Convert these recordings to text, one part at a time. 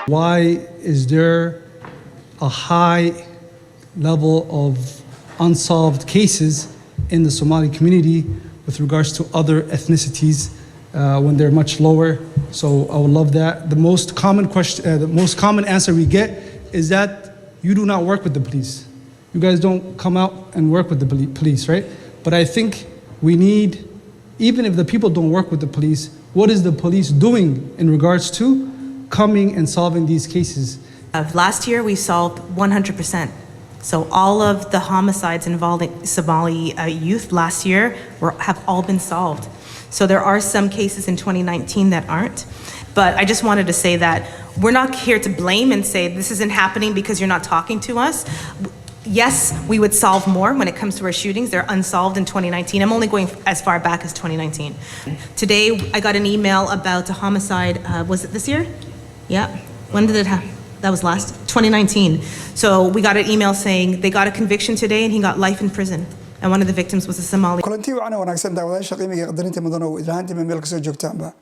Why is there a high level of unsolved cases in the Somali community with regards to other ethnicities when they're much lower? So I would love that. The most common question, the most common answer we get is that you do not work with the police. You guys don't come out and work with the police, right? But I think we need, even if the people don't work with the police, what is the police doing in regards to coming and solving these cases? Last year we solved 100%. So all of the homicides involving Somali youth last year have all been solved. So there are some cases in 2019 that aren't. But I just wanted to say that we're not here to blame and say this isn't happening because you're not talking to us. Yes, we would solve more when it comes to our shootings. They're unsolved in 2019. I'm only going as far back as 2019. Today, I got an email about a homicide, was it this year? Yeah. When did it happen? That was last, 2019. So we got an email saying they got a conviction today and he got life in prison. And one of the victims was a Somali. kulantii waxaan wanaagsan daawadayaasha qiimiga qadarinta mudano ilaantii meel ka soo joogtaanba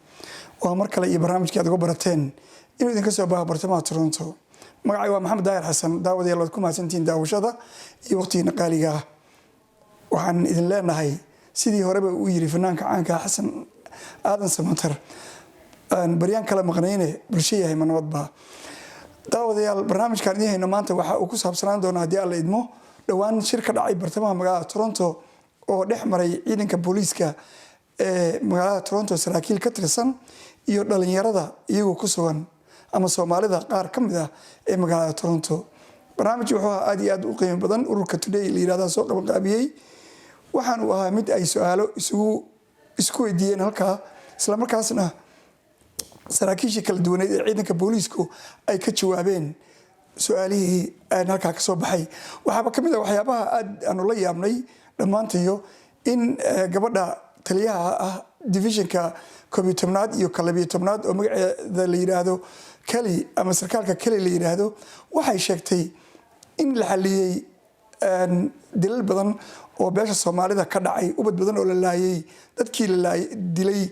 waa mar kale iyo barnaamijkii aad uga barateen inuu idin ka soo baaha bartamaha Toronto magacay waa Maxamed Daahir Xasan daawadayaal waad ku mahadsantiin daawashada iyo waqtiga qaaliga ah waxaan idin leenahay sidii horeba uu yiri fanaanka caanka Xasan Aadan Samatar aan bariyaan kala maqnayne bulshada manwadba daawadayaal barnaamijkan idin hayno maanta waxa uu ku saabsanaan doonaa hadii alla idmo dhawaan shir ka dhacay bartamaha magaalada Toronto oo dhex maray ciidanka booliiska ee magaalada Toronto saraakiil ka tirsan iyo dhalinyarada iyagoo ku sugan ama Soomaalida qaar ka mid ah ee magaalada Toronto barnaamijku wuxuu aad iyo aad u qiimo badan ururka Today la yiraahdo soo qaban qaabiyay waxaan u ahaa mid ay su'aalo isku weydiiyeen halka isla markaasna saraakiisha kala duwan ee ciidanka booliisku ay ka jawaabeen su'aalihii aan halka ka soo baxay waxa ka mid ah waxyaabaha aad aanu la yaabnay dhamaantiyo in gabadha taliyaha ah divisionka 11aad iyo 12aad oo magaceeda la yiraahdo Kali ama sarkaalka Kali la yiraahdo waxay sheegtay in la xaliyay dilal badan oo beesha Soomaalida ka dhacay ubad badan oo la laayay dadkii la dilay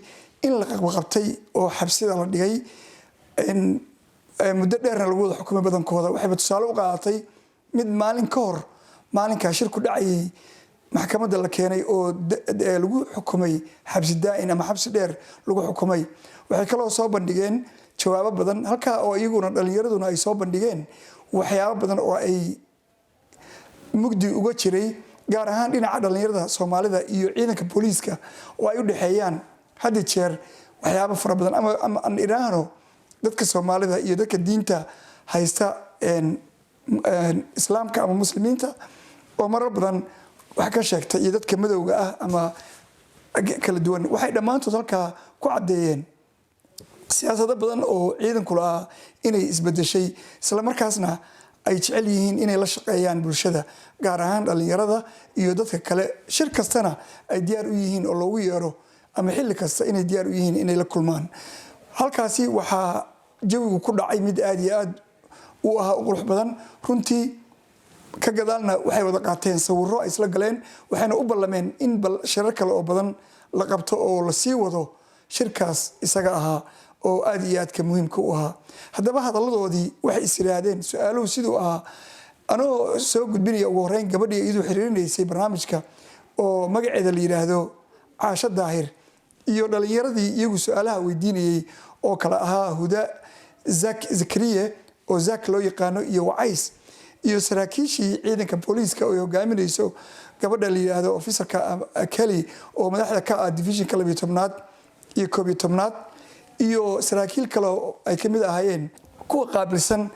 in la qabqabtay oo xabsida la dhigay in muddo dheerna lagu wada xukumay badankooda waxay tusaale u qaadatay mid maalin ka hor maalinka shirku dhacay maxkamadda la keenay oo lagu xukumay xabsi daa'in ama xabsi dheer lagu xukumay waxay kale oo soo bandhigeen jawaabo badan halka oo iyaguna dhalinyaraduna ay soo bandhigeen waxyaabo badan oo ay mugdi uga jiray gaar ahaan dhinaca dhalinyarada Soomaalida iyo ciidanka booliiska oo ay u dhaxeeyaan had jeer waxyaabo fara badan ama aan iraahno dadka Soomaalida iyo dadka diinta haysta islaamka ama muslimiinta oo marar badan wax ka sheegtay iyo dadka madowga ah ama kala duwan waxay dhamaantood halka ku cadeeyeen siyaasado badan oo ciidanku la inay isbedeshay isla markaasna ay jecel yihiin inay la shaqeeyaan bulshada gaar ahaan dhalinyarada iyo dadka kale shir kastana ay diyaar u yihiin oo loogu yeero ama xilli kasta inay diyaar u yihiin inay la kulmaan halkaasi waxa jawigu ku dhacay mid aad iyo aad u ah qurux badan runtii ka gadaalna waxay wada qaateen sawirro ay isla galeen waxayna u ballameen in shirar kale oo badan la qabto oo la sii wado shirkaas isaga ahaa oo aad iyo aad ka muhiimka u ahaa haddaba hadalladoodii waxay isiraadeen su'aaluhu sidoo ah anoo soo gudbinaya ugu horeyn gabadhii iyadoo xiriirinaysay barnaamijka oo magaceeda la yiraahdo Caasha Daahir iyo dhalinyaradii iyagu su'aalaha weydiinayay oo kala ahaa Huda Zakariye oo Zak loo yaqaano iyo Wacays iyo saraakiishii ciidanka booliiska oo hogaaminayso gabadha la yiraahdo officerka Kali oo madaxda ka ah divisionka 12aad iyo 11aad iyo saraakiil kale ay kamid ahaayeen kuwa qaabilsan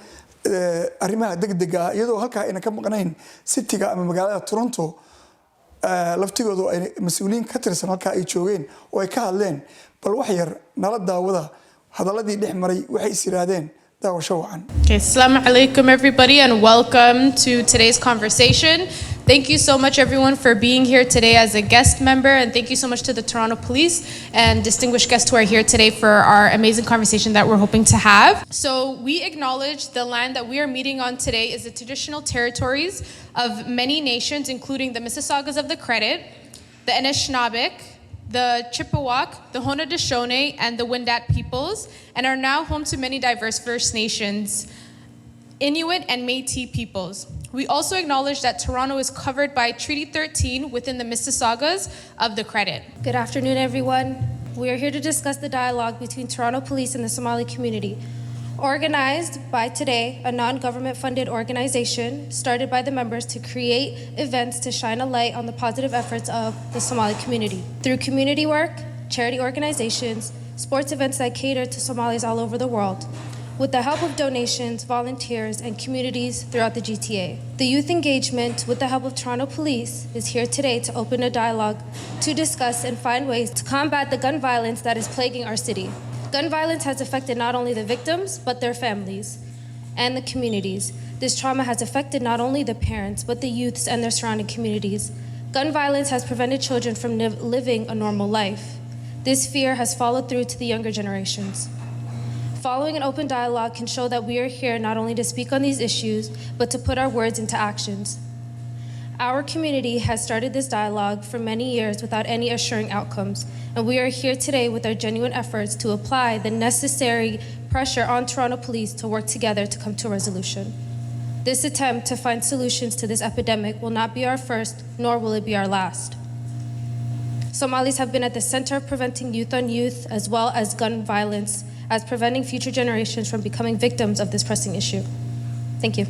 arrimaha degdega iyadoo halka ayna ka maqnayn city-ga ama magaalada Toronto laftigoodu ay mas'uuliin ka tirsan halka ay joogeen oo ay ka hadleen bal wax yar nala daawada hadaladii dhex maray waxay isiraadeen daawasho wacan. Okay, assalamu alaikum everybody and welcome to today's conversation. Thank you so much everyone for being here today as a guest member, and thank you so much to the Toronto Police and distinguished guests who are here today for our amazing conversation that we're hoping to have. So we acknowledge the land that we are meeting on today is the traditional territories of many nations, including the Mississaugas of the Credit, the Anishinaabe, the Chippewa, the Haudenosaunee, and the Wendat peoples, and are now home to many diverse First Nations, Inuit, and Métis peoples. We also acknowledge that Toronto is covered by Treaty 13 within the Mississaugas of the Credit. Good afternoon, everyone. We are here to discuss the dialogue between Toronto Police and the Somali community. Organized by Today, a non-government funded organization started by the members to create events to shine a light on the positive efforts of the Somali community. Through community work, charity organizations, sports events that cater to Somalis all over the world, with the help of donations, volunteers, and communities throughout the GTA. The youth engagement, with the help of Toronto Police, is here today to open a dialogue to discuss and find ways to combat the gun violence that is plaguing our city. Gun violence has affected not only the victims, but their families and the communities. This trauma has affected not only the parents, but the youths and their surrounding communities. Gun violence has prevented children from living a normal life. This fear has followed through to the younger generations. Following an open dialogue can show that we are here not only to speak on these issues, but to put our words into actions. Our community has started this dialogue for many years without any assuring outcomes, and we are here today with our genuine efforts to apply the necessary pressure on Toronto Police to work together to come to a resolution. This attempt to find solutions to this epidemic will not be our first, nor will it be our last. Somalis have been at the center of preventing youth on youth, as well as gun violence, as preventing future generations from becoming victims of this pressing issue. Thank you.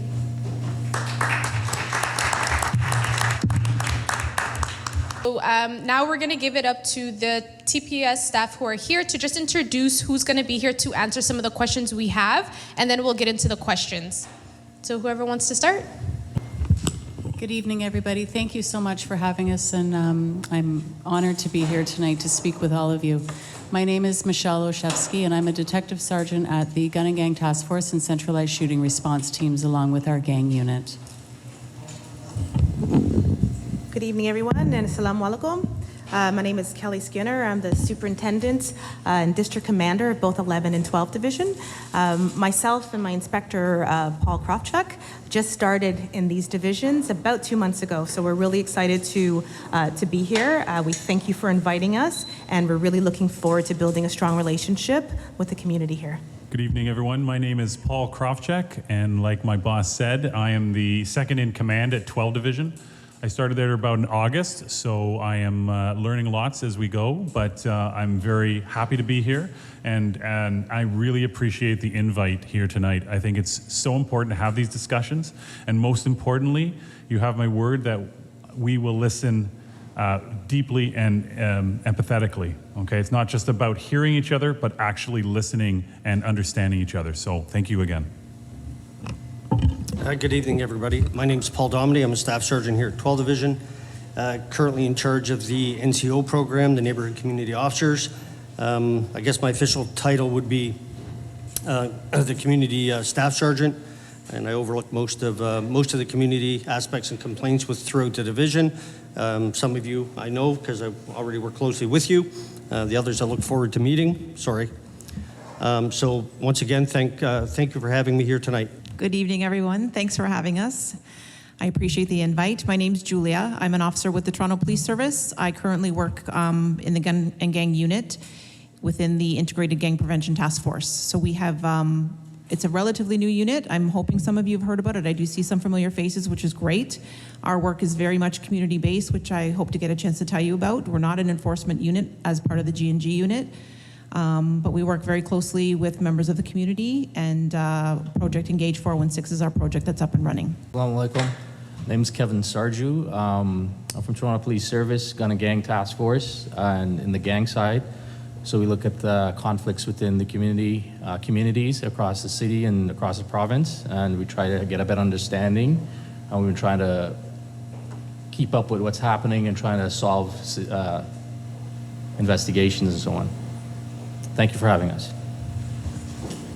So now we're going to give it up to the TPS staff who are here to just introduce who's going to be here to answer some of the questions we have, and then we'll get into the questions. So whoever wants to start. Good evening, everybody. Thank you so much for having us, and I'm honored to be here tonight to speak with all of you. My name is Michelle Olszewski, and I'm a detective sergeant at the Gun and Gang Task Force and Centralized Shooting Response Teams, along with our gang unit. Good evening, everyone, and assalamu alaikum. My name is Kelly Skinner. I'm the superintendent and district commander of both 11 and 12 Division. Myself and my inspector, Paul Krofchuk, just started in these divisions about 2 months ago, so we're really excited to be here. We thank you for inviting us, and we're really looking forward to building a strong relationship with the community here. Good evening, everyone. My name is Paul Krofchuk, and like my boss said, I am the second in command at 12 Division. I started there about in August, so I am learning lots as we go, but I'm very happy to be here, and I really appreciate the invite here tonight. I think it's so important to have these discussions, and most importantly, you have my word that we will listen deeply and empathetically, okay? It's not just about hearing each other, but actually listening and understanding each other, so thank you again. Good evening, everybody. My name is Paul Dominy. I'm a staff sergeant here at 12 Division, currently in charge of the NCO program, the Neighborhood Community Officers. I guess my official title would be the Community Staff Sergeant, and I overlook most of the community aspects and complaints throughout the division. Some of you I know because I already work closely with you. The others I look forward to meeting. Sorry. So once again, thank you for having me here tonight. Good evening, everyone. Thanks for having us. I appreciate the invite. My name's Julia. I'm an officer with the Toronto Police Service. I currently work in the Gun and Gang unit within the Integrated Gang Prevention Task Force. So we have, it's a relatively new unit. I'm hoping some of you have heard about it. I do see some familiar faces, which is great. Our work is very much community-based, which I hope to get a chance to tell you about. We're not an enforcement unit as part of the G&G unit. But we work very closely with members of the community, and Project Engage 416 is our project that's up and running. Assalamu alaikum. My name is Kevin Sarju. I'm from Toronto Police Service, Gun and Gang Task Force, and in the gang side. So we look at the conflicts within the communities across the city and across the province, and we try to get a better understanding. And we've been trying to keep up with what's happening and trying to solve investigations and so on. Thank you for having us.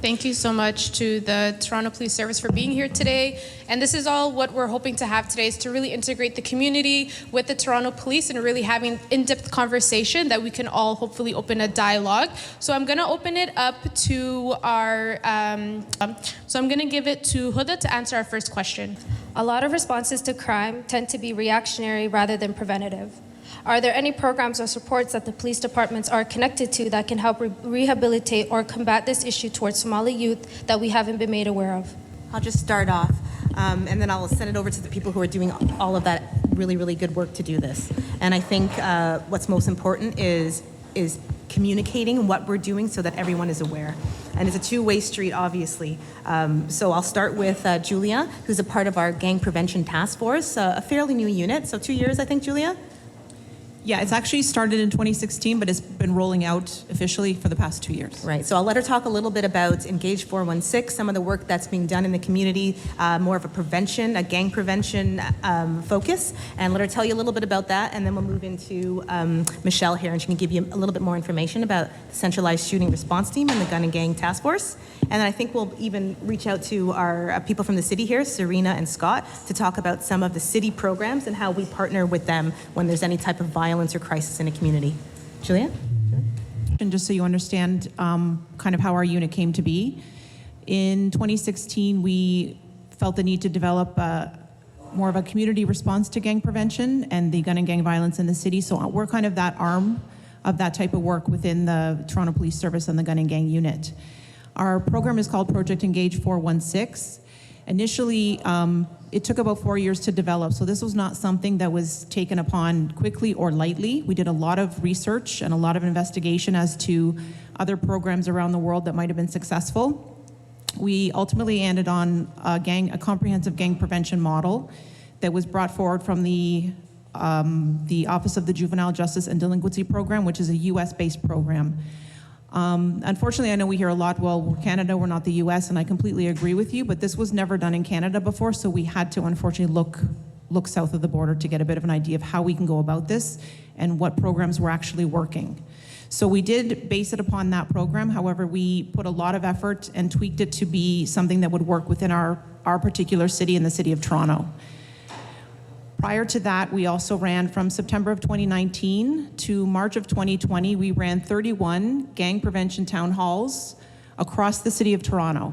Thank you so much to the Toronto Police Service for being here today. And this is all what we're hoping to have today, is to really integrate the community with the Toronto Police and really having in-depth conversation that we can all hopefully open a dialogue. So I'm gonna open it up to our, so I'm gonna give it to Huda to answer our first question. A lot of responses to crime tend to be reactionary rather than preventative. Are there any programs or supports that the police departments are connected to that can help rehabilitate or combat this issue towards Somali youth that we haven't been made aware of? I'll just start off, and then I'll send it over to the people who are doing all of that really, really good work to do this. And I think what's most important is communicating what we're doing so that everyone is aware. And it's a two-way street, obviously. So I'll start with Julia, who's a part of our gang prevention task force, a fairly new unit. So 2 years, I think, Julia? Yeah, it's actually started in 2016, but it's been rolling out officially for the past 2 years. Right, so I'll let her talk a little bit about Engage 416, some of the work that's being done in the community, more of a gang prevention focus, and let her tell you a little bit about that, and then we'll move into Michelle here, and she can give you a little bit more information about the centralized shooting response team and the gun and gang task force. And then I think we'll even reach out to our people from the city here, Serena and Scott, to talk about some of the city programs and how we partner with them when there's any type of violence or crisis in a community. Julia? And just so you understand kind of how our unit came to be, in 2016 we felt the need to develop more of a community response to gang prevention and the gun and gang violence in the city. So we're kind of that arm of that type of work within the Toronto Police Service and the gun and gang unit. Our program is called Project Engage 416. Initially, it took about 4 years to develop, so this was not something that was taken upon quickly or lightly. We did a lot of research and a lot of investigation as to other programs around the world that might have been successful. We ultimately ended on a comprehensive gang prevention model that was brought forward from the Office of the Juvenile Justice and Delinquency Program, which is a US-based program. Unfortunately, I know we hear a lot, well, we're Canada, we're not the US, and I completely agree with you, but this was never done in Canada before, so we had to unfortunately look south of the border to get a bit of an idea of how we can go about this and what programs were actually working. So we did base it upon that program. However, we put a lot of effort and tweaked it to be something that would work within our particular city in the city of Toronto. Prior to that, we also ran from September of 2019 to March of 2020, we ran 31 gang prevention town halls across the city of Toronto.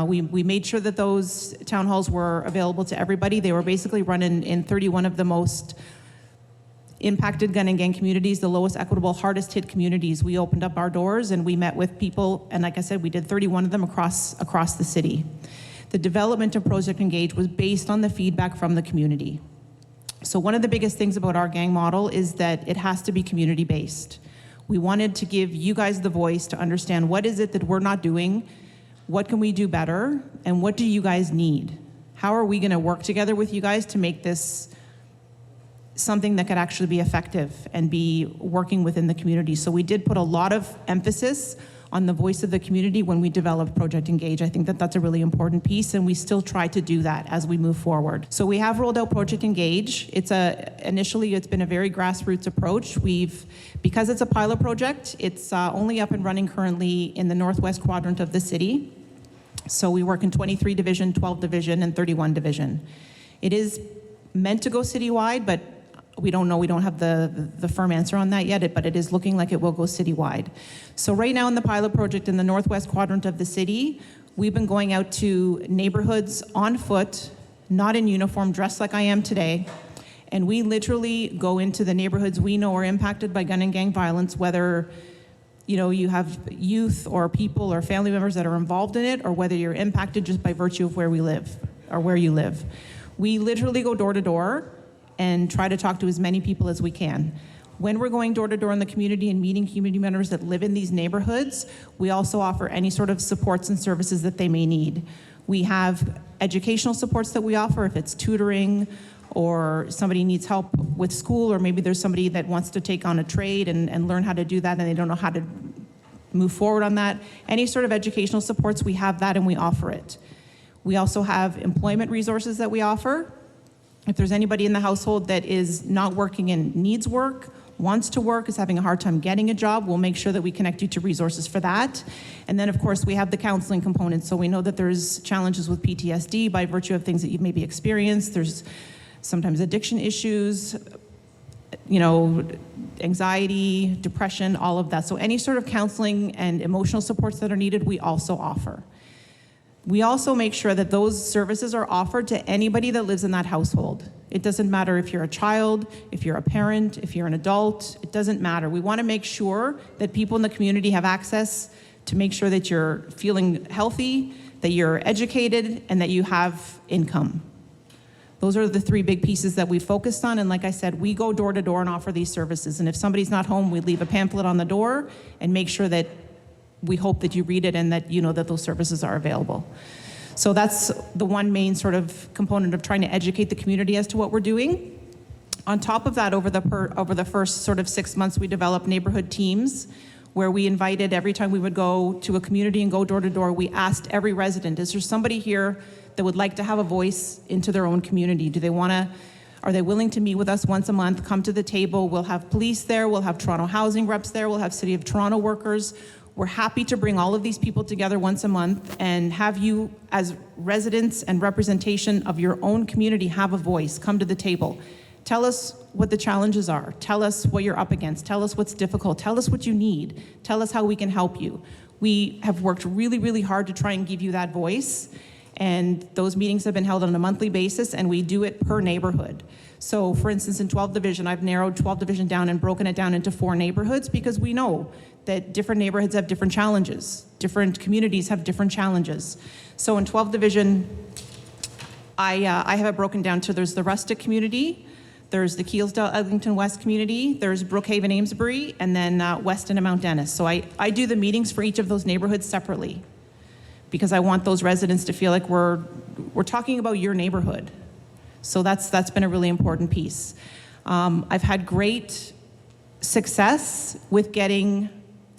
We made sure that those town halls were available to everybody. They were basically run in 31 of the most impacted gun and gang communities, the lowest equitable, hardest hit communities. We opened up our doors and we met with people, and like I said, we did 31 of them across the city. The development of Project Engage was based on the feedback from the community. So one of the biggest things about our gang model is that it has to be community-based. We wanted to give you guys the voice to understand what is it that we're not doing, what can we do better, and what do you guys need? How are we gonna work together with you guys to make this something that could actually be effective and be working within the community? So we did put a lot of emphasis on the voice of the community when we developed Project Engage. I think that that's a really important piece, and we still try to do that as we move forward. So we have rolled out Project Engage. Initially, it's been a very grassroots approach. Because it's a pilot project, it's only up and running currently in the northwest quadrant of the city. So we work in 23 division, 12 division, and 31 division. It is meant to go citywide, but we don't know, we don't have the firm answer on that yet, but it is looking like it will go citywide. So right now in the pilot project in the northwest quadrant of the city, we've been going out to neighborhoods on foot, not in uniform, dressed like I am today, and we literally go into the neighborhoods we know are impacted by gun and gang violence, whether you have youth or people or family members that are involved in it, or whether you're impacted just by virtue of where we live or where you live. We literally go door to door and try to talk to as many people as we can. When we're going door to door in the community and meeting community members that live in these neighborhoods, we also offer any sort of supports and services that they may need. We have educational supports that we offer, if it's tutoring or somebody needs help with school, or maybe there's somebody that wants to take on a trade and learn how to do that and they don't know how to move forward on that. Any sort of educational supports, we have that and we offer it. We also have employment resources that we offer. If there's anybody in the household that is not working and needs work, wants to work, is having a hard time getting a job, we'll make sure that we connect you to resources for that. And then of course we have the counseling component. So we know that there's challenges with PTSD by virtue of things that you've maybe experienced. There's sometimes addiction issues, anxiety, depression, all of that. So any sort of counseling and emotional supports that are needed, we also offer. We also make sure that those services are offered to anybody that lives in that household. It doesn't matter if you're a child, if you're a parent, if you're an adult, it doesn't matter. We want to make sure that people in the community have access to make sure that you're feeling healthy, that you're educated, and that you have income. Those are the three big pieces that we focused on, and like I said, we go door to door and offer these services, and if somebody's not home, we leave a pamphlet on the door and make sure that we hope that you read it and that you know that those services are available. So that's the one main sort of component of trying to educate the community as to what we're doing. On top of that, over the first sort of 6 months, we developed neighborhood teams where we invited, every time we would go to a community and go door to door, we asked every resident, is there somebody here that would like to have a voice into their own community? Are they willing to meet with us once a month, come to the table? We'll have police there, we'll have Toronto housing reps there, we'll have City of Toronto workers. We're happy to bring all of these people together once a month and have you as residents and representation of your own community have a voice, come to the table. Tell us what the challenges are. Tell us what you're up against. Tell us what's difficult. Tell us what you need. Tell us how we can help you. We have worked really, really hard to try and give you that voice. And those meetings have been held on a monthly basis, and we do it per neighborhood. So for instance, in 12th Division, I've narrowed 12th Division down and broken it down into 4 neighborhoods because we know that different neighborhoods have different challenges. Different communities have different challenges. So in 12th Division, I have it broken down to there's the rustic community, there's the Keelsdale Eglinton West community, there's Brookhaven Amesbury, and then Weston and Mount Dennis. So I do the meetings for each of those neighborhoods separately because I want those residents to feel like we're talking about your neighborhood. So that's been a really important piece. I've had great success with getting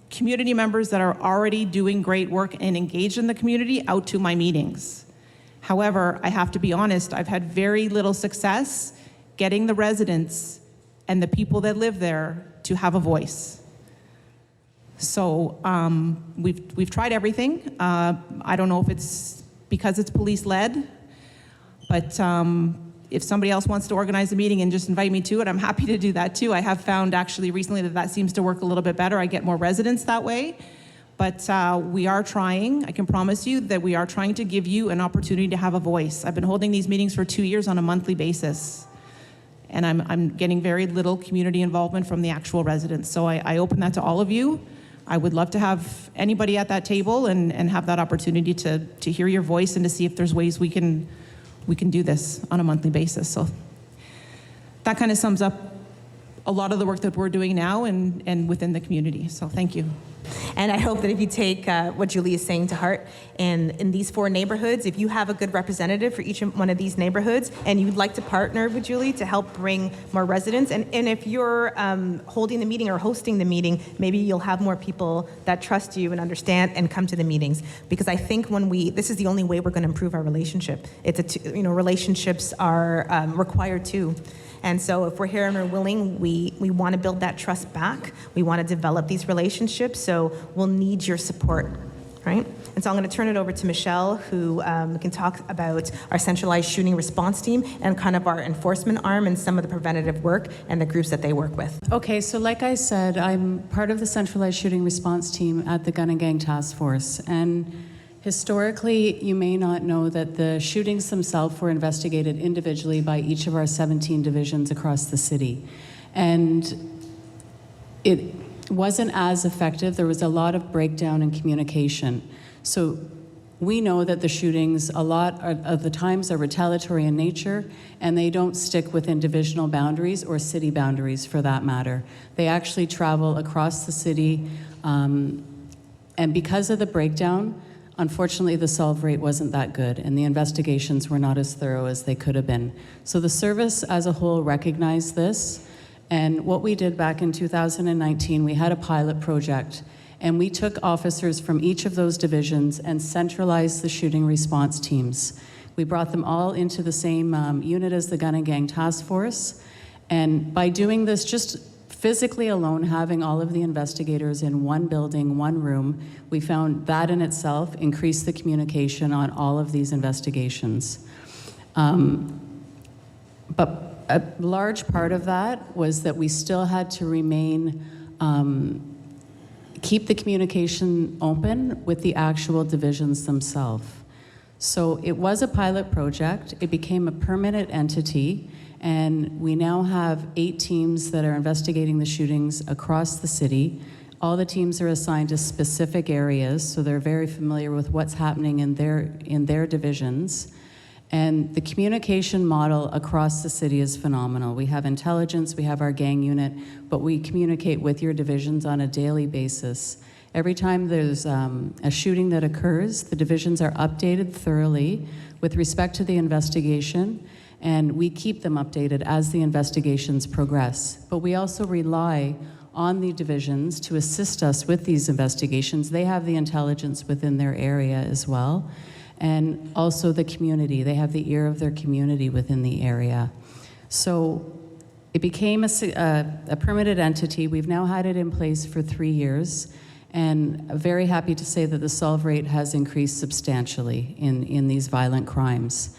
community members that are already doing great work and engaged in the community out to my meetings. However, I have to be honest, I've had very little success getting the residents and the people that live there to have a voice. So we've tried everything. I don't know if it's because it's police-led, but if somebody else wants to organize a meeting and just invite me to it, I'm happy to do that too. I have found actually recently that seems to work a little bit better. I get more residents that way. But we are trying, I can promise you that we are trying to give you an opportunity to have a voice. I've been holding these meetings for 2 years on a monthly basis. And I'm getting very little community involvement from the actual residents. So I open that to all of you. I would love to have anybody at that table and have that opportunity to hear your voice and to see if there's ways we can do this on a monthly basis. So that kind of sums up a lot of the work that we're doing now and within the community. So thank you. And I hope that if you take what Julie is saying to heart, and in these 4 neighborhoods, if you have a good representative for each one of these neighborhoods, and you'd like to partner with Julie to help bring more residents, and if you're holding the meeting or hosting the meeting, maybe you'll have more people that trust you and understand and come to the meetings. Because I think this is the only way we're going to improve our relationship. Relationships are required too. And so if we're here and we're willing, we want to build that trust back. We want to develop these relationships, so we'll need your support, right? And so I'm going to turn it over to Michelle, who can talk about our centralized shooting response team and kind of our enforcement arm and some of the preventative work and the groups that they work with. Okay, so like I said, I'm part of the centralized shooting response team at the Gun and Gang Task Force. And historically, you may not know that the shootings themselves were investigated individually by each of our 17 divisions across the city. And it wasn't as effective. There was a lot of breakdown in communication. So we know that the shootings, a lot of the times, are retaliatory in nature, and they don't stick within divisional boundaries or city boundaries for that matter. They actually travel across the city, and because of the breakdown, unfortunately, the solve rate wasn't that good, and the investigations were not as thorough as they could have been. So the service as a whole recognized this, and what we did back in 2019, we had a pilot project, and we took officers from each of those divisions and centralized the shooting response teams. We brought them all into the same unit as the Gun and Gang Task Force, and by doing this, just physically alone, having all of the investigators in one building, one room, we found that in itself increased the communication on all of these investigations. But a large part of that was that we still had to remain, keep the communication open with the actual divisions themselves. So it was a pilot project. It became a permanent entity, and we now have 8 teams that are investigating the shootings across the city. All the teams are assigned to specific areas, so they're very familiar with what's happening in their divisions. And the communication model across the city is phenomenal. We have intelligence, we have our gang unit, but we communicate with your divisions on a daily basis. Every time there's a shooting that occurs, the divisions are updated thoroughly with respect to the investigation, and we keep them updated as the investigations progress. But we also rely on the divisions to assist us with these investigations. They have the intelligence within their area as well. And also the community. They have the ear of their community within the area. So it became a permanent entity. We've now had it in place for 3 years. And I'm very happy to say that the solve rate has increased substantially in these violent crimes.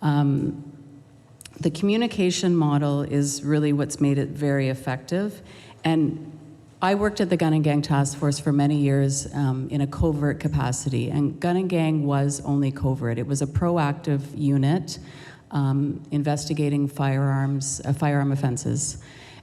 The communication model is really what's made it very effective. And I worked at the Gun and Gang Task Force for many years in a covert capacity, and Gun and Gang was only covert. It was a proactive unit investigating firearm offenses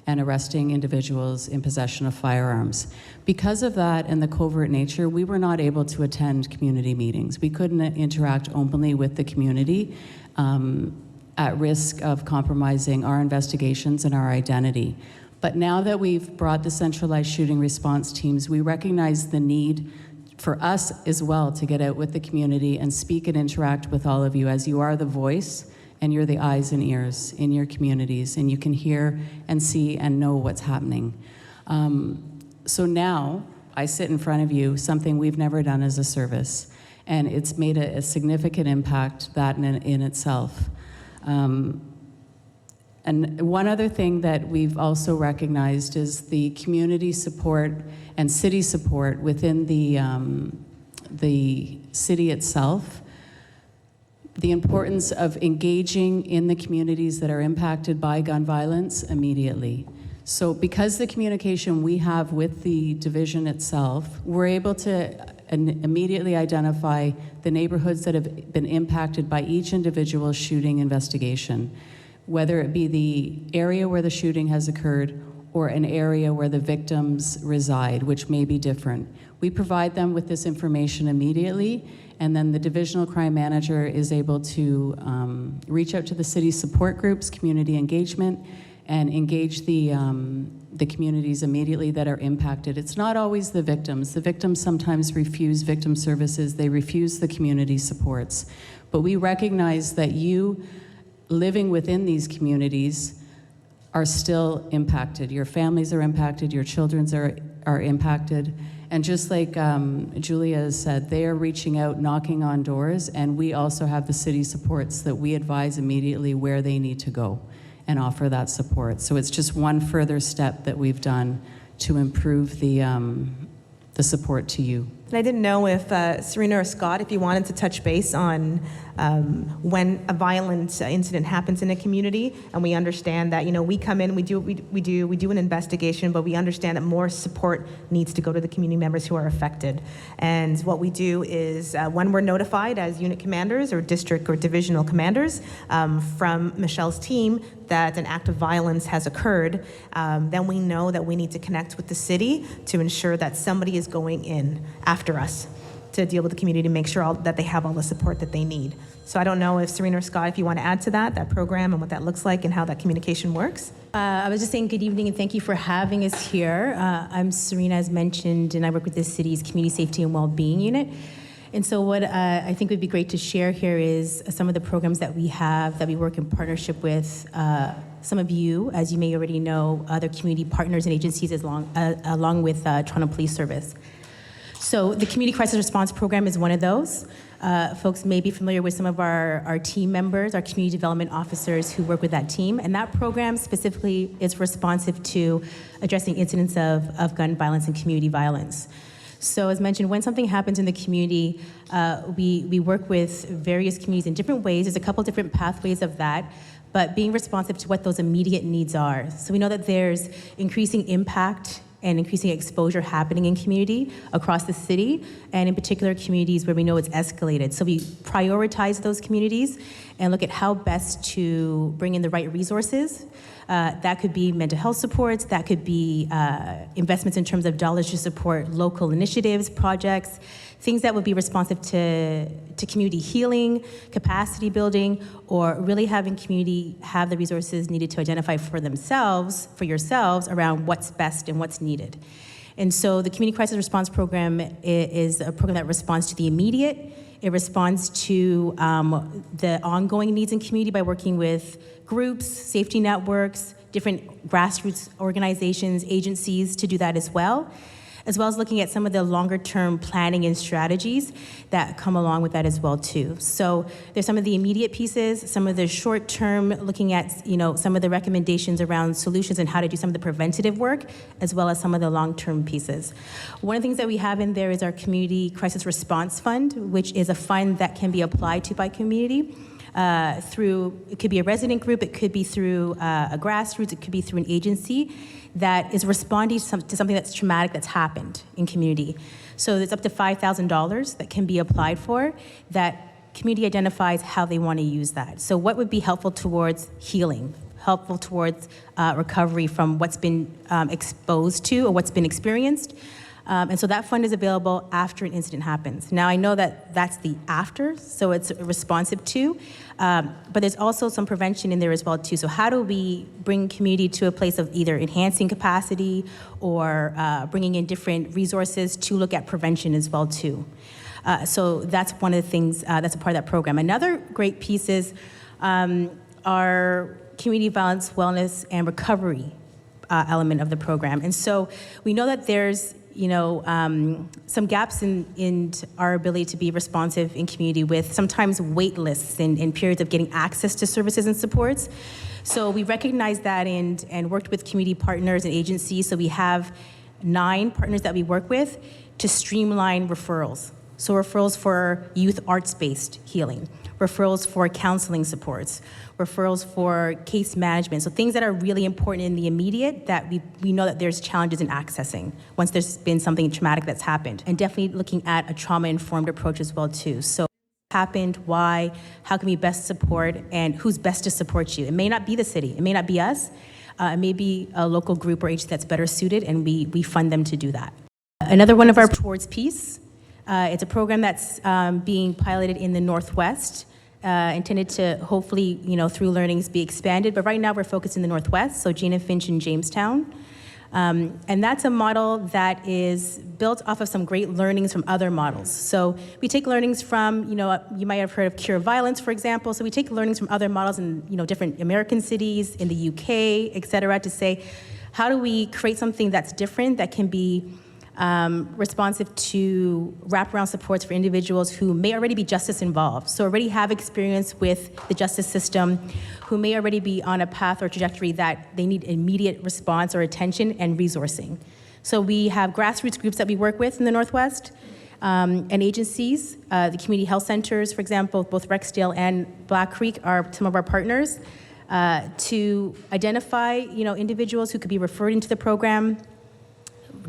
and arresting individuals in possession of firearms. Because of that and the covert nature, we were not able to attend community meetings. We couldn't interact openly with the community at risk of compromising our investigations and our identity. But now that we've brought the centralized shooting response teams, we recognize the need for us as well to get out with the community and speak and interact with all of you, as you are the voice and you're the eyes and ears in your communities, and you can hear and see and know what's happening. So now I sit in front of you, something we've never done as a service, and it's made a significant impact, that in itself. And one other thing that we've also recognized is the community support and city support within the city itself. The importance of engaging in the communities that are impacted by gun violence immediately. So because the communication we have with the division itself, we're able to immediately identify the neighborhoods that have been impacted by each individual shooting investigation, whether it be the area where the shooting has occurred or an area where the victims reside, which may be different. We provide them with this information immediately, and then the divisional crime manager is able to reach out to the city support groups, community engagement, and engage the communities immediately that are impacted. It's not always the victims. The victims sometimes refuse victim services. They refuse the community supports. But we recognize that you living within these communities are still impacted. Your families are impacted, your children are impacted. And just like Julia has said, they are reaching out, knocking on doors, and we also have the city supports that we advise immediately where they need to go and offer that support. So it's just one further step that we've done to improve the support to you. And I didn't know if Serena or Scott, if you wanted to touch base on when a violent incident happens in a community, and we understand that, we come in, we do an investigation, but we understand that more support needs to go to the community members who are affected. And what we do is when we're notified as unit commanders or district or divisional commanders from Michelle's team that an act of violence has occurred, then we know that we need to connect with the city to ensure that somebody is going in after us to deal with the community, to make sure that they have all the support that they need. So I don't know if Serena or Scott, if you want to add to that program and what that looks like and how that communication works. I was just saying good evening and thank you for having us here. I'm Serena, as mentioned, and I work with the city's Community Safety and Wellbeing Unit. And so what I think would be great to share here is some of the programs that we have, that we work in partnership with some of you, as you may already know, other community partners and agencies along with Toronto Police Service. So the Community Crisis Response Program is one of those. Folks may be familiar with some of our team members, our community development officers who work with that team. And that program specifically is responsive to addressing incidents of gun violence and community violence. So as mentioned, when something happens in the community, we work with various communities in different ways. There's a couple different pathways of that, but being responsive to what those immediate needs are. So we know that there's increasing impact and increasing exposure happening in community across the city, and in particular communities where we know it's escalated. So we prioritize those communities and look at how best to bring in the right resources. That could be mental health supports, that could be investments in terms of dollars to support local initiatives, projects, things that would be responsive to community healing, capacity building, or really having community have the resources needed to identify for themselves, for yourselves, around what's best and what's needed. And so the Community Crisis Response Program is a program that responds to the immediate. It responds to the ongoing needs in community by working with groups, safety networks, different grassroots organizations, agencies to do that as well as looking at some of the longer-term planning and strategies that come along with that as well too. So there's some of the immediate pieces, some of the short-term, looking at some of the recommendations around solutions and how to do some of the preventative work, as well as some of the long-term pieces. One of the things that we have in there is our Community Crisis Response Fund, which is a fund that can be applied to by community. It could be a resident group, it could be through a grassroots, it could be through an agency that is responding to something that's traumatic that's happened in community. So it's up to $5,000 that can be applied for, that community identifies how they want to use that. So what would be helpful towards healing, helpful towards recovery from what's been exposed to or what's been experienced. And so that fund is available after an incident happens. Now, I know that that's the after, so it's responsive to, but there's also some prevention in there as well, too. So how do we bring community to a place of either enhancing capacity or bringing in different resources to look at prevention as well, too? So that's one of the things that's a part of that program. Another great piece is our community violence, wellness, and recovery element of the program. And so we know that there's some gaps in our ability to be responsive in community with sometimes wait lists and periods of getting access to services and supports. So we recognized that and worked with community partners and agencies. So we have 9 partners that we work with to streamline referrals. So referrals for youth arts-based healing, referrals for counseling supports, referrals for case management. So things that are really important in the immediate that we know that there's challenges in accessing once there's been something traumatic that's happened. And definitely looking at a trauma-informed approach as well too. So what happened, why, how can we best support, and who's best to support you? It may not be the city, it may not be us, it may be a local group or agency that's better suited, and we fund them to do that. Another one of our Towards Peace. It's a program that's being piloted in the Northwest, intended to hopefully, through learnings be expanded. But right now we're focused in the Northwest, so Gina Finch in Jamestown. And that's a model that is built off of some great learnings from other models. So we take learnings from, you might have heard of Cure Violence, for example. So we take learnings from other models in, different American cities, in the UK, et cetera, to say, how do we create something that's different, that can be responsive to wraparound supports for individuals who may already be justice involved, so already have experience with the justice system, who may already be on a path or trajectory that they need immediate response or attention and resourcing. So we have grassroots groups that we work with in the Northwest, and agencies. The community health centers, for example, both Rexdale and Black Creek are some of our partners, to identify individuals who could be referred into the program,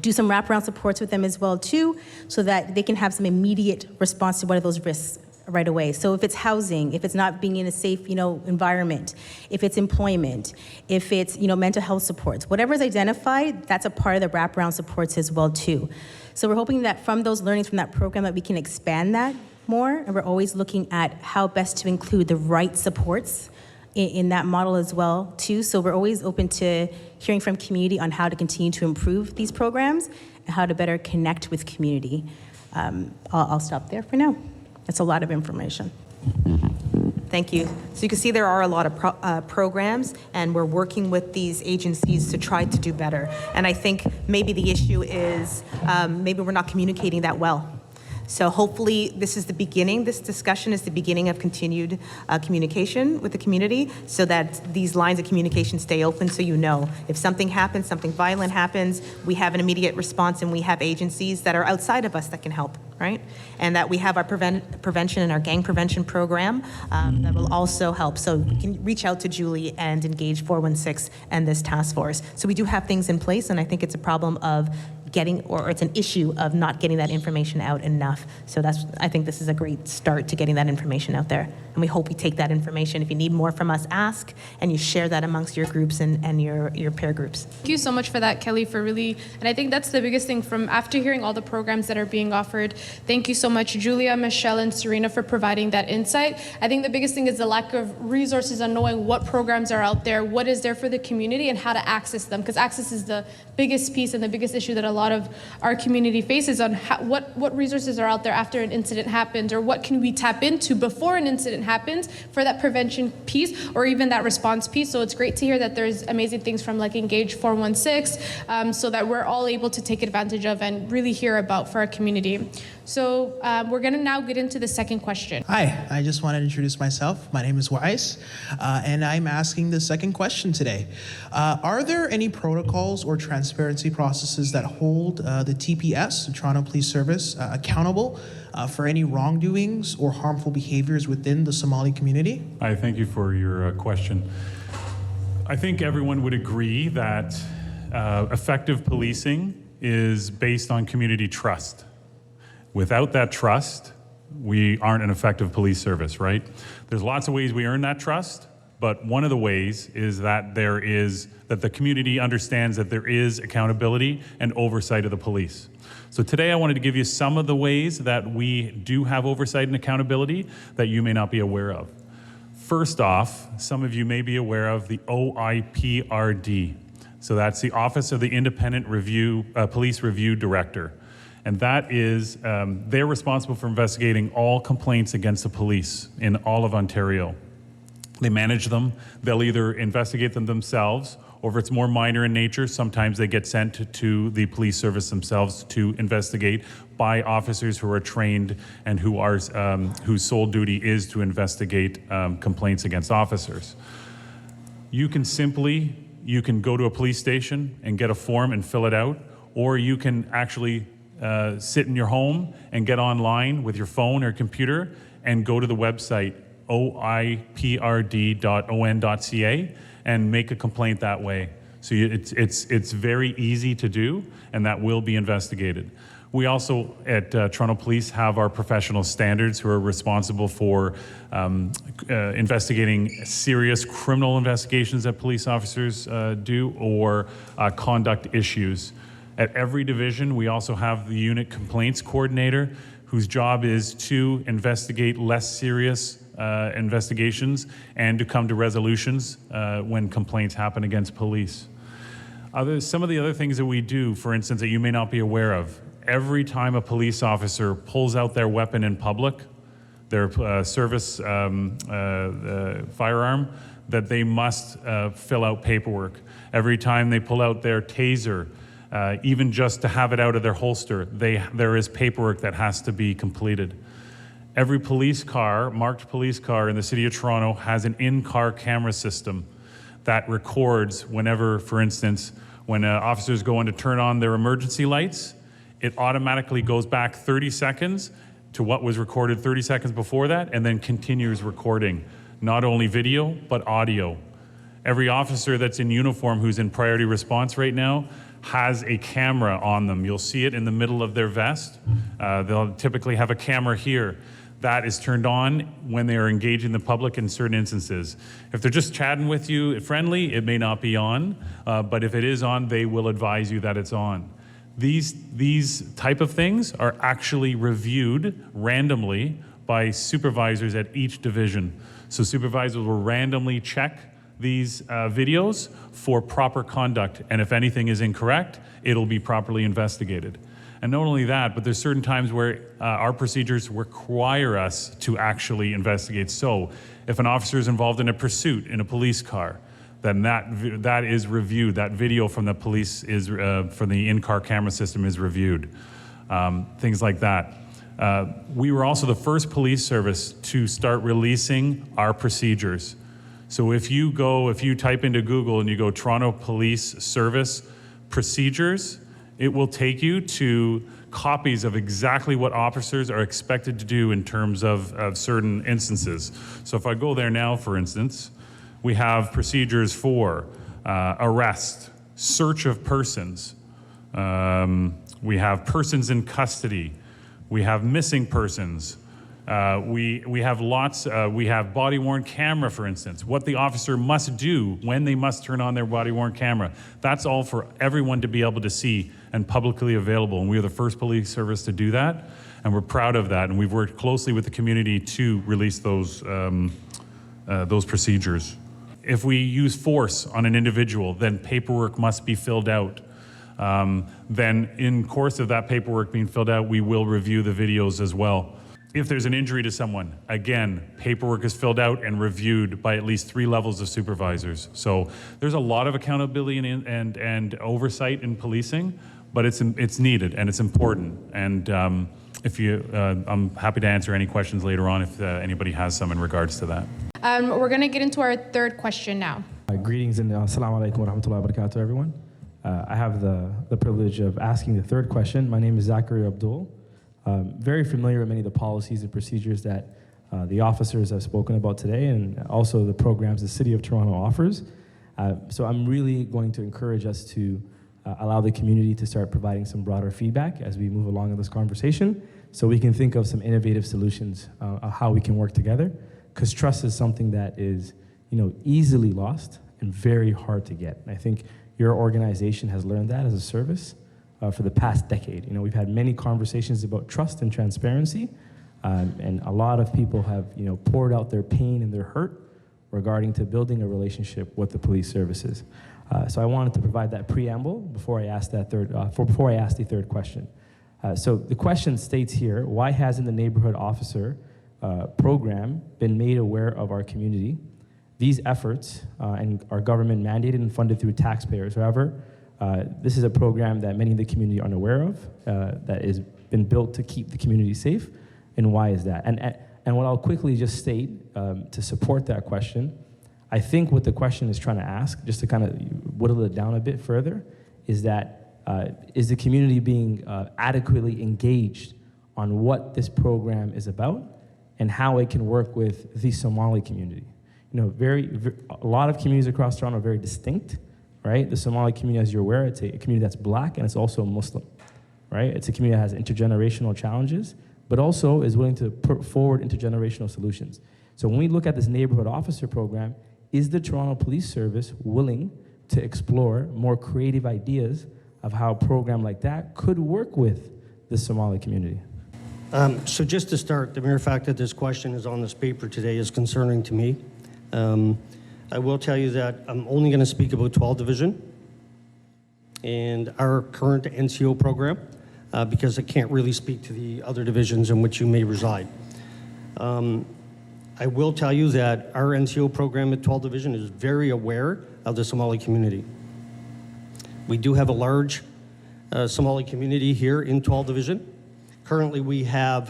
do some wraparound supports with them as well too, so that they can have some immediate response to what are those risks right away. So if it's housing, if it's not being in a safe, environment, if it's employment, if it's, mental health supports, whatever is identified, that's a part of the wraparound supports as well too. So we're hoping that from those learnings from that program that we can expand that more, and we're always looking at how best to include the right supports in that model as well too. So we're always open to hearing from community on how to continue to improve these programs and how to better connect with community. I'll stop there for now. That's a lot of information. Thank you. So you can see there are a lot of programs, and we're working with these agencies to try to do better. And I think maybe the issue is maybe we're not communicating that well. So hopefully this is the beginning, this discussion is the beginning of continued communication with the community, so that these lines of communication stay open, so if something happens, something violent happens, we have an immediate response, and we have agencies that are outside of us that can help. right? And that we have our prevention and our gang prevention program that will also help. So you can reach out to Julie and engage 416 and this task force. So we do have things in place, and I think it's a problem of getting, or it's an issue of not getting that information out enough. So I think this is a great start to getting that information out there. And we hope you take that information. If you need more from us, ask, and you share that amongst your groups and your peer groups. Thank you so much for that, Kelly, for really, and I think that's the biggest thing from after hearing all the programs that are being offered. Thank you so much, Julia, Michelle, and Serena, for providing that insight. I think the biggest thing is the lack of resources on knowing what programs are out there, what is there for the community, and how to access them, because access is the biggest piece and the biggest issue that a lot of our community faces on what resources are out there after an incident happens, or what can we tap into before an incident happens for that prevention piece or even that response piece. So it's great to hear that there's amazing things from like Engage 416 so that we're all able to take advantage of and really hear about for our community. So we're going to now get into the second question. Hi, I just wanted to introduce myself. My name is Weiss, and I'm asking the second question today. Are there any protocols or transparency processes that hold the TPS, the Toronto Police Service, accountable for any wrongdoings or harmful behaviors within the Somali community? I thank you for your question. I think everyone would agree that effective policing is based on community trust. Without that trust, we aren't an effective police service, right? There's lots of ways we earn that trust, but one of the ways is that that the community understands that there is accountability and oversight of the police. So today I wanted to give you some of the ways that we do have oversight and accountability that you may not be aware of. First off, some of you may be aware of the OIPRD. So that's the Office of the Independent Police Review Director. And that is, they're responsible for investigating all complaints against the police in all of Ontario. They manage them. They'll either investigate them themselves, or if it's more minor in nature, sometimes they get sent to the police service themselves to investigate by officers who are trained and whose sole duty is to investigate complaints against officers. You can go to a police station and get a form and fill it out, or you can actually sit in your home and get online with your phone or computer and go to the website oiprd.on.ca and make a complaint that way. So it's very easy to do, and that will be investigated. We also at Toronto Police have our professional standards who are responsible for investigating serious criminal investigations that police officers do, or conduct issues. At every division, we also have the unit complaints coordinator, whose job is to investigate less serious investigations and to come to resolutions when complaints happen against police. Some of the other things that we do, for instance, that you may not be aware of, every time a police officer pulls out their weapon in public, their service firearm, that they must fill out paperwork. Every time they pull out their taser, even just to have it out of their holster, there is paperwork that has to be completed. Every marked police car in the City of Toronto has an in-car camera system that records whenever, for instance, when officers go in to turn on their emergency lights, it automatically goes back 30 seconds to what was recorded 30 seconds before that, and then continues recording, not only video, but audio. Every officer that's in uniform who's in priority response right now has a camera on them. You'll see it in the middle of their vest. They'll typically have a camera here. That is turned on when they are engaging the public in certain instances. If they're just chatting with you friendly, it may not be on, but if it is on, they will advise you that it's on. These type of things are actually reviewed randomly by supervisors at each division. So supervisors will randomly check these videos for proper conduct, and if anything is incorrect, it'll be properly investigated. And not only that, but there's certain times where our procedures require us to actually investigate. So if an officer is involved in a pursuit in a police car, then that is reviewed. That video from the police is from the in-car camera system is reviewed. Things like that. We were also the first police service to start releasing our procedures. So if you type into Google and you go Toronto Police Service procedures, it will take you to copies of exactly what officers are expected to do in terms of certain instances. So if I go there now, for instance, we have procedures for arrest, search of persons, we have persons in custody, we have missing persons, we have lots, we have body-worn camera, for instance, what the officer must do when they must turn on their body-worn camera. That's all for everyone to be able to see and publicly available, and we are the first police service to do that, and we're proud of that, and we've worked closely with the community to release those procedures. If we use force on an individual, then paperwork must be filled out. Then in course of that paperwork being filled out, we will review the videos as well. If there's an injury to someone, again, paperwork is filled out and reviewed by at least 3 levels of supervisors. So there's a lot of accountability and oversight in policing, but it's needed and it's important. And I'm happy to answer any questions later on if anybody has some in regards to that. We're going to get into our third question now. Greetings and assalamu alaikum wa rahmatullahi wa barakatuh, everyone. I have the privilege of asking the third question. My name is Zachary Abdul. Very familiar with many of the policies and procedures that the officers have spoken about today, and also the programs the City of Toronto offers. So I'm really going to encourage us to allow the community to start providing some broader feedback as we move along in this conversation, so we can think of some innovative solutions of how we can work together. Because trust is something that is, easily lost and very hard to get. And I think your organization has learned that as a service for the past decade. We've had many conversations about trust and transparency, and a lot of people have, poured out their pain and their hurt regarding to building a relationship with the police services. So I wanted to provide that preamble before I ask the third question. So the question states here: why hasn't the neighborhood officer program been made aware of our community? These efforts and are government mandated and funded through taxpayers. However, this is a program that many in the community are unaware of, that has been built to keep the community safe. And why is that? And what I'll quickly just state to support that question, I think what the question is trying to ask, just to kind of whittle it down a bit further, is that is the community being adequately engaged on what this program is about and how it can work with the Somali community? A lot of communities across Toronto are very distinct, right? The Somali community, as you're aware, it's a community that's Black and it's also Muslim, right? It's a community that has intergenerational challenges, but also is willing to put forward intergenerational solutions. So when we look at this neighborhood officer program, is the Toronto Police Service willing to explore more creative ideas of how a program like that could work with the Somali community? So just to start, the mere fact that this question is on this paper today is concerning to me. I will tell you that I'm only going to speak about 12 Division and our current NCO program because I can't really speak to the other divisions in which you may reside. I will tell you that our NCO program at 12 Division is very aware of the Somali community. We do have a large Somali community here in 12 Division. Currently, we have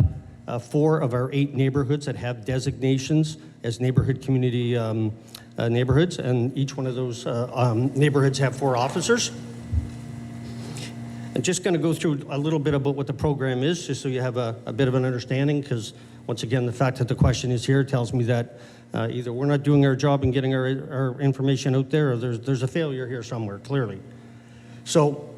4 of our 8 neighborhoods that have designations as neighborhood community neighborhoods, and each one of those neighborhoods have 4 officers. I'm just going to go through a little bit about what the program is, just so you have a bit of an understanding, because once again, the fact that the question is here tells me that either we're not doing our job in getting our information out there, or there's a failure here somewhere, clearly. So,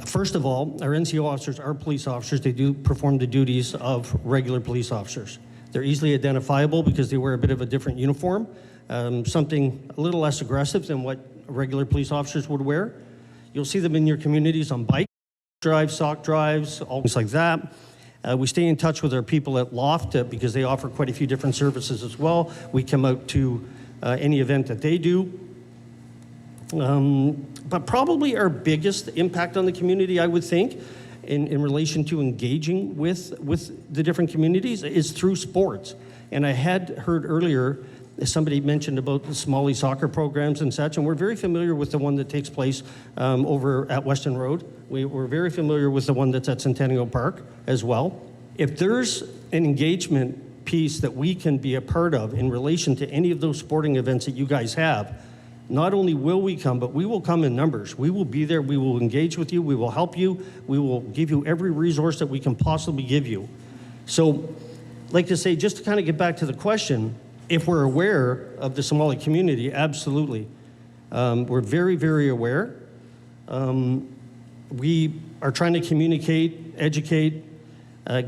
first of all, our NCO officers are police officers. They do perform the duties of regular police officers. They're easily identifiable because they wear a bit of a different uniform, something a little less aggressive than what regular police officers would wear. You'll see them in your communities on bike drives, sock drives, all things like that. We stay in touch with our people at Loft because they offer quite a few different services as well. We come out to any event that they do. But probably our biggest impact on the community, I would think, in relation to engaging with the different communities is through sports. And I had heard earlier, somebody mentioned about the Somali soccer programs and such, and we're very familiar with the one that takes place over at Weston Road. We're very familiar with the one that's at Centennial Park as well. If there's an engagement piece that we can be a part of in relation to any of those sporting events that you guys have, not only will we come, but we will come in numbers. We will be there, we will engage with you, we will help you, we will give you every resource that we can possibly give you. So, like to say, just to kind of get back to the question, if we're aware of the Somali community, absolutely. We're very, very aware. We are trying to communicate, educate,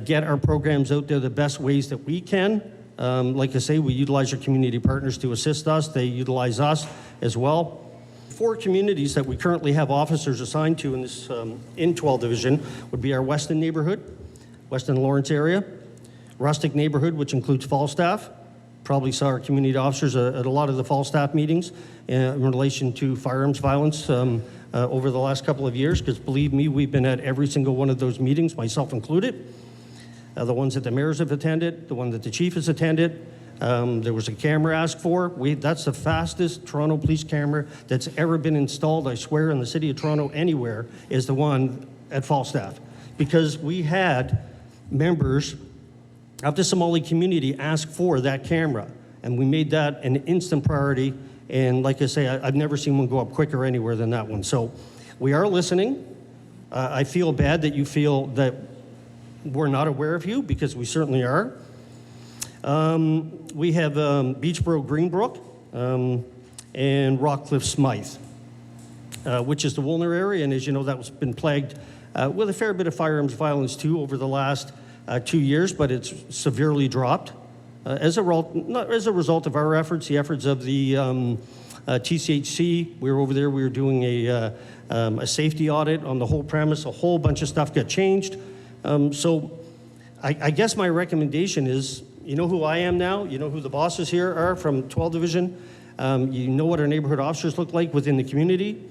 get our programs out there the best ways that we can. Like I say, we utilize our community partners to assist us. They utilize us as well. 4 communities that we currently have officers assigned to in this in 12 Division would be our Weston neighborhood, Weston Lawrence area, Rustic neighborhood, which includes Falstaff. Probably saw our community officers at a lot of the Falstaff meetings in relation to firearms violence over the last couple of years, because believe me, we've been at every single one of those meetings, myself included. The ones that the mayors have attended, the one that the chief has attended. There was a camera asked for. That's the fastest Toronto police camera that's ever been installed, I swear, in the city of Toronto anywhere, is the one at Falstaff. Because we had members of the Somali community ask for that camera, and we made that an instant priority. And like I say, I've never seen one go up quicker anywhere than that one. So we are listening. I feel bad that you feel that we're not aware of you, because we certainly are. We have Beachboro Greenbrook and Rockcliffe Smythe, which is the Woolner area, and as you know, that's been plagued with a fair bit of firearms violence too over the last 2 years, but it's severely dropped as a result of our efforts, the efforts of the TCHC. We were over there, we were doing a safety audit on the whole premise, a whole bunch of stuff got changed. So I guess my recommendation is, you know who I am now, you know who the bosses here are from 12 Division, you know what our neighborhood officers look like within the community,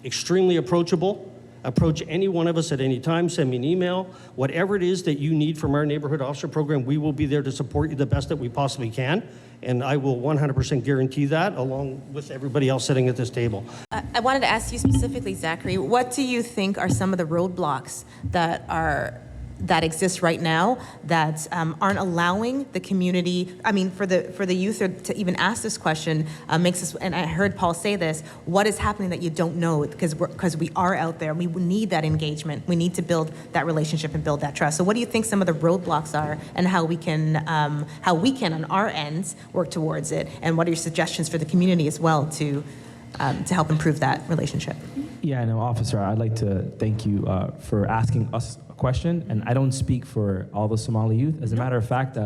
extremely approachable. Approach any one of us at any time, send me an email. Whatever it is that you need from our neighborhood officer program, we will be there to support you the best that we possibly can. And I will 100% guarantee that, along with everybody else sitting at this table. I wanted to ask you specifically, Zachary, what do you think are some of the roadblocks that exist right now that aren't allowing the community, I mean, for the youth to even ask this question, makes us, and I heard Paul say this, what is happening that you don't know, because we are out there, we need that engagement, we need to build that relationship and build that trust. So what do you think some of the roadblocks are, and how we can on our ends work towards it, and what are your suggestions for the community as well to help improve that relationship? Yeah, no, officer, I'd like to thank you for asking us a question, and I don't speak for all the Somali youth. As a matter of fact,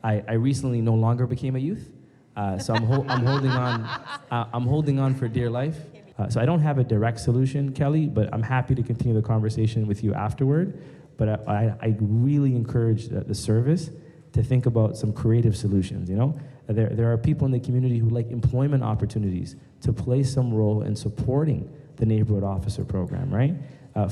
I recently no longer became a youth, so I'm holding on. I'm holding on for dear life. So I don't have a direct solution, Kelly, but I'm happy to continue the conversation with you afterward. But I really encourage the service to think about some creative solutions. You know, there are people in the community who like employment opportunities to play some role in supporting the neighborhood officer program, right?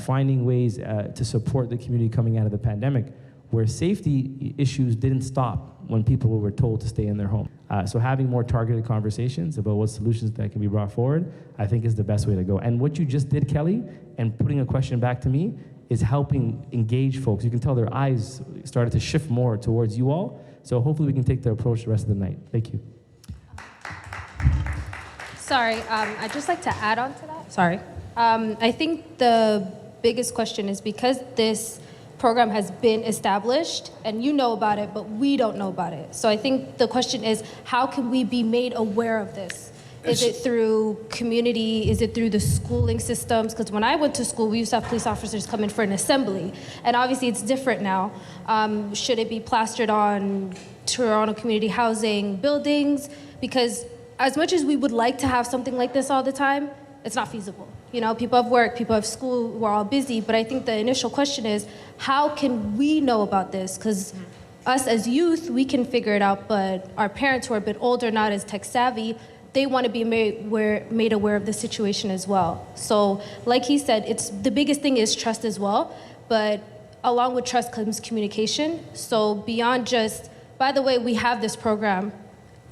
Finding ways to support the community coming out of the pandemic, where safety issues didn't stop when people were told to stay in their home. So having more targeted conversations about what solutions that can be brought forward, I think is the best way to go. And what you just did, Kelly, and putting a question back to me, is helping engage folks. You can tell their eyes started to shift more towards you all. So hopefully we can take the approach the rest of the night. Thank you. Sorry, I'd just like to add on to that. Sorry. I think the biggest question is, because this program has been established and you know about it, but we don't know about it. So I think the question is, how can we be made aware of this? Is it through community? Is it through the schooling systems? Because when I went to school, we used to have police officers come in for an assembly. And obviously it's different now. Should it be plastered on Toronto community housing buildings? Because as much as we would like to have something like this all the time, it's not feasible. You know, people have work, people have school, we're all busy. But I think the initial question is, how can we know about this? Because us as youth, we can figure it out, but our parents who are a bit older, not as tech savvy, they want to be made aware of the situation as well. So like he said, the biggest thing is trust as well, but along with trust comes communication. So beyond just, by the way, we have this program,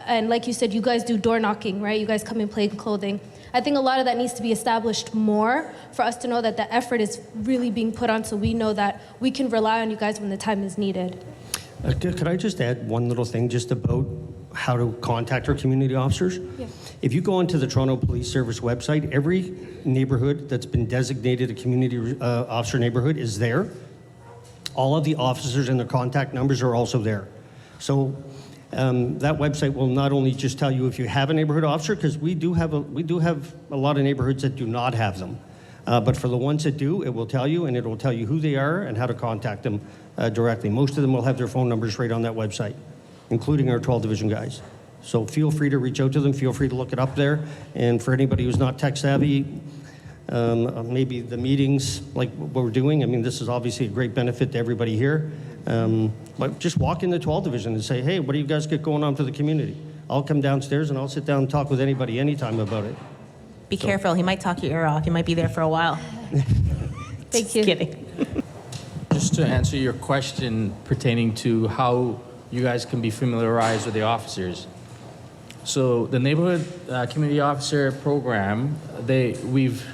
and like you said, you guys do door knocking, right? You guys come in plain clothing. I think a lot of that needs to be established more for us to know that the effort is really being put on, so we know that we can rely on you guys when the time is needed. Could I just add one little thing just about how to contact our community officers. Yeah. If you go onto the Toronto Police Service website, every neighborhood that's been designated a community officer neighborhood is there. All of the officers and their contact numbers are also there. So that website will not only just tell you if you have a neighborhood officer, because we do have a lot of neighborhoods that do not have them. But for the ones that do, it will tell you, and it will tell you who they are and how to contact them directly. Most of them will have their phone numbers right on that website, including our 12 division guys. So feel free to reach out to them. Feel free to look it up there. And for anybody who's not tech savvy, maybe the meetings like what we're doing, I mean, this is obviously a great benefit to everybody here. But just walk in the 12 division and say, hey, what do you guys get going on for the community? I'll come downstairs and I'll sit down and talk with anybody anytime about it. Be careful, he might talk your ear off. You might be there for a while. Thank you. Kidding. Just to answer your question pertaining to how you guys can be familiarized with the officers. So the neighborhood community officer program, we've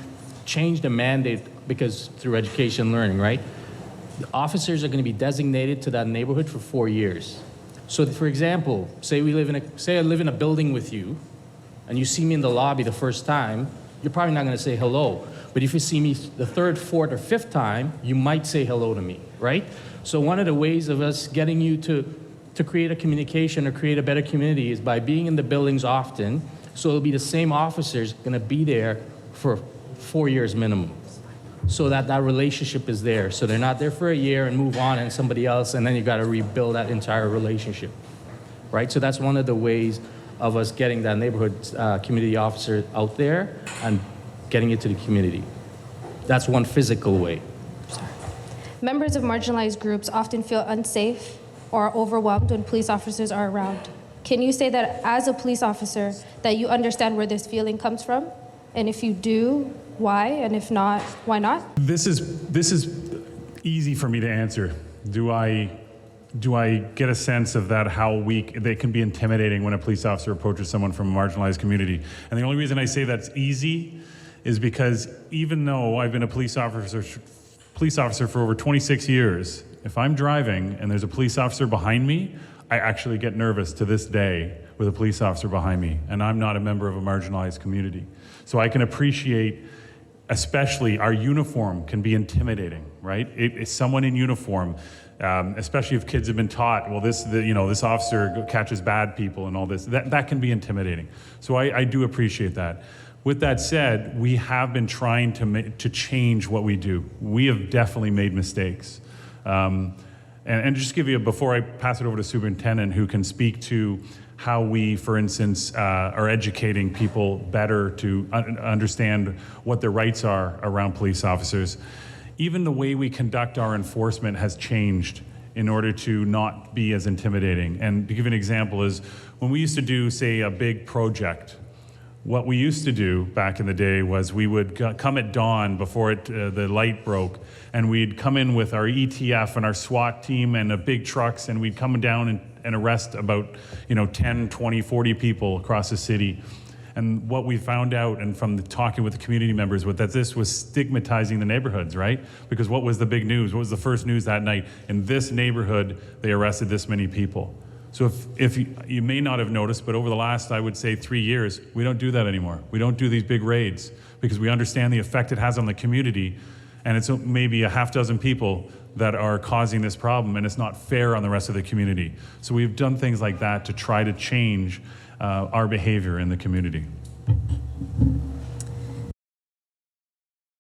changed the mandate because through education and learning, right? The officers are going to be designated to that neighborhood for 4 years. So for example, say I live in a building with you, and you see me in the lobby the first time, you're probably not going to say hello. But if you see me the third, fourth, or fifth time, you might say hello to me, right? So one of the ways of us getting you to create a communication or create a better community is by being in the buildings often, so it'll be the same officers going to be there for 4 years minimum, so that relationship is there. So they're not there for a year and move on and somebody else, and then you got to rebuild that entire relationship, right? So that's one of the ways of us getting that neighborhood community officer out there and getting it to the community. That's one physical way. Members of marginalized groups often feel unsafe or overwhelmed when police officers are around. Can you say that as a police officer that you understand where this feeling comes from? And if you do, why? And if not, why not? This is easy for me to answer. Do I get a sense of that, how weak they can be intimidating when a police officer approaches someone from a marginalized community? And the only reason I say that's easy is because even though I've been a police officer for over 26 years, if I'm driving and there's a police officer behind me, I actually get nervous to this day with a police officer behind me, and I'm not a member of a marginalized community. So I can appreciate, especially our uniform can be intimidating, right? It's someone in uniform, especially if kids have been taught, well, this officer catches bad people and all this, that can be intimidating. So I do appreciate that. With that said, we have been trying to change what we do. We have definitely made mistakes. And just give you, before I pass it over to Superintendent, who can speak to how we, for instance, are educating people better to understand what their rights are around police officers. Even the way we conduct our enforcement has changed in order to not be as intimidating. And to give an example is, when we used to do, say, a big project, what we used to do back in the day was we would come at dawn before the light broke, and we'd come in with our ETF and our SWAT team and big trucks, and we'd come down and arrest about 10, 20, 40 people across the city. And what we found out, and from talking with the community members, was that this was stigmatizing the neighborhoods, right? Because what was the big news? What was the first news that night? In this neighborhood, they arrested this many people. So if you may not have noticed, but over the last, I would say, 3 years, we don't do that anymore. We don't do these big raids because we understand the effect it has on the community, and it's maybe a half dozen people that are causing this problem, and it's not fair on the rest of the community. So we've done things like that to try to change our behavior in the community.